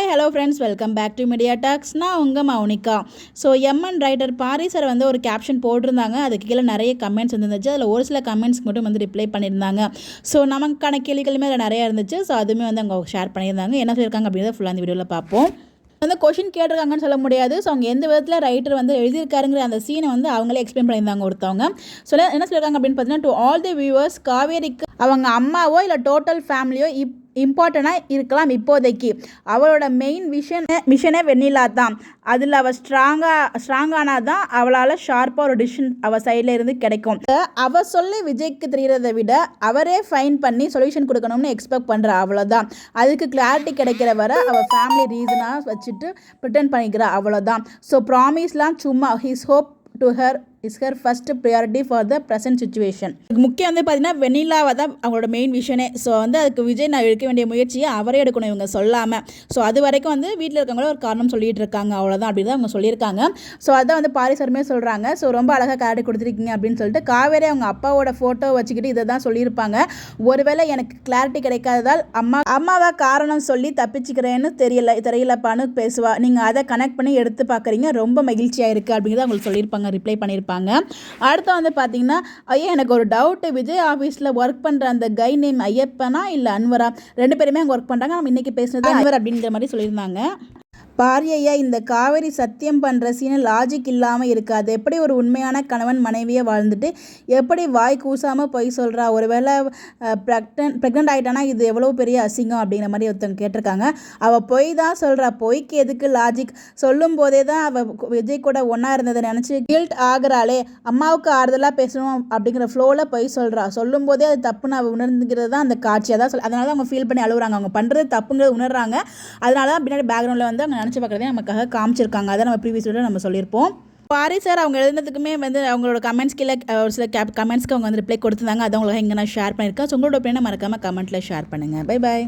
Hi hello friends, welcome back to media talks. நான் உங்கள் Mounika. So MN writer Paari sir வந்து ஒரு கேப்ஷன் போட்டிருந்தாங்க. அதுக்கு கீழே நிறைய கமெண்ட்ஸ் வந்துருந்துச்சு. அதில் ஒரு சில கமெண்ட்ஸ்க்கு மட்டும் வந்து ரிப்ளை பண்ணியிருந்தாங்க. ஸோ நமக்கான கேள்விகளுமே அதில் நிறையா இருந்துச்சு. ஸோ அதுவுமே வந்து அவங்க ஷேர் பண்ணியிருந்தாங்க. என்ன சொல்லியிருக்காங்க அப்படின்றத ஃபுல்லாக அந்த வீடியோவில் பார்ப்போம். வந்து கொஷின் கேட்டிருக்காங்கன்னு சொல்ல முடியாது. ஸோ அவங்க எந்த விதத்தில் ரைட்டர் வந்து எழுதியிருக்காருங்கிற அந்த சீனை வந்து அவங்களே எக்ஸ்பிளைன் பண்ணியிருந்தாங்க ஒருத்தவங்க. ஸோ என்ன சொல்லியிருக்காங்க அப்படின்னு பார்த்தீங்கன்னா, டு ஆல் தி வியூவர்ஸ், காவேரிக்கு அவங்க அம்மாவோ இல்லை டோட்டல் ஃபேமிலியோ இம்பார்ட்டண்ட்டாக இருக்கலாம். இப்போதைக்கு அவளோட மெயின் மிஷனே வெண்ணிலா தான். அதில் அவள் ஸ்ட்ராங்கானா தான் அவளால் ஷார்ப்பாக ஒரு டிசிஷன் அவள் சைடில் இருந்து கிடைக்கும். அவள் சொல்லி விஜய்க்கு தெரிகிறத விட அவரே ஃபைன் பண்ணி சொல்யூஷன் கொடுக்கணும்னு எக்ஸ்பெக்ட் பண்ணுறா. அவ்வளோதான். அதுக்கு கிளாரிட்டி கிடைக்கிற வரை அவள் ஃபேமிலி ரீசனாக வச்சுட்டு ப்ரிட்டன் பண்ணிக்கிறா. அவ்வளோதான். ஸோ ப்ராமிஸ்லாம் சும்மா. His hope to her is her first priority for the present situation. முக்கியம் வந்து பார்த்தீங்கன்னா வெண்ணிலாவை தான் அவங்களோட மெயின் விஷனே. ஸோ வந்து அதுக்கு விஜய் நான் எடுக்க வேண்டிய முயற்சியை அவரே எடுக்கணும், இவங்க சொல்லாமல். ஸோ அது வரைக்கும் வந்து வீட்டில் இருக்கவங்கள ஒரு காரணம் சொல்லிட்டு இருக்காங்க. அவ்வளோதான் அப்படி தான் அவங்க சொல்லியிருக்காங்க. ஸோ அதான் வந்து பாரிசருமே சொல்கிறாங்க. ஸோ ரொம்ப அழகாக கிளாரிட்டி கொடுத்துருக்கீங்க அப்படின்னு சொல்லிட்டு காவேரி அவங்க அப்பாவோட ஃபோட்டோ வச்சுக்கிட்டு இதை தான் சொல்லியிருப்பாங்க. ஒருவேளை எனக்கு கிளாரிட்டி கிடைக்காததால் அம்மாவை காரணம் சொல்லி தப்பிச்சுக்கிறேன்னு தெரியலப்பான்னு பேசுவா. நீங்கள் அதை கனெக்ட் பண்ணி எடுத்து பார்க்குறீங்க. ரொம்ப மகிழ்ச்சியாக இருக்குது அப்படிங்கிறத அவங்களுக்கு சொல்லியிருப்பாங்க, ரிப்ளை பண்ணியிருப்பாங்க. அடுத்து வந்து பார்த்தீங்கன்னா, ஐயா எனக்கு ஒரு டவுட்டு. விஜய் ஆஃபீஸில் ஒர்க் பண்ணுற அந்த கை நேம் ஐயப்பனா இல்லை அன்வரா? ரெண்டு பேருமே அங்கே ஒர்க் பண்ணுறாங்க. நம்ம இன்றைக்கி பேசுனது அன்வர் அப்படிங்கிற மாதிரி சொல்லியிருந்தாங்க. பாரியையா, இந்த காவேரி சத்தியம் பண்ணுற சீனை லாஜிக் இல்லாமல் இருக்காது. எப்படி ஒரு உண்மையான கணவன் மனைவியை வாழ்ந்துட்டு எப்படி வாய் கூசாமல் போய் சொல்கிறா? ஒருவேளை ப்ரெக்னென்ட் ஆகிட்டானா இது எவ்வளோ பெரிய அசிங்கம் அப்படிங்கிற மாதிரி ஒருத்தவங்க கேட்டிருக்காங்க. அவள் பொய் தான் சொல்கிறா. பொய்க்கு எதுக்கு லாஜிக்? சொல்லும் போதே தான் அவள் விஜய் கூட ஒன்றா இருந்ததை நினச்சி கில்ட் ஆகிறாளே. அம்மாவுக்கு ஆறுதலாக பேசணும் அப்படிங்கிற ஃப்ளோவில் பொய் சொல்கிறா. சொல்லும் போதே அது தப்புன்னு அவள் உணர்ந்துக்கிறது தான் அந்த காட்சியாக தான் அதனால தான் அவங்க ஃபீல் பண்ணி அழுகுறாங்க. அவங்க பண்ணுறது தப்புங்கிறது உணர்றாங்க. அதனால தான் பின்னாடி பேக்ரவுண்டில் வந்து அவங்க நினச்சி பார்க்குறதே நமக்காக காமிச்சிருக்காங்க. அதை நம்ம ப்ரீவியஸ் வீடியோவில் நம்ம சொல்லியிருப்போம். பாரி சார் அவங்க எழுதுனதுக்குமே வந்து அவங்களோட கமெண்ட்ஸ் கீழே ஒரு சில கமெண்ட்ஸ்க்கு அவங்க வந்து ரிப்ளை கொடுத்துருந்தாங்க. அதை உங்களுக்கு இங்கே நான் ஷேர் பண்ணியிருக்கேன். ஸோ உங்களோட ஒப்பீனியனை மறக்காமல் கமெண்ட்டில் ஷேர் பண்ணுங்கள். Bye bye.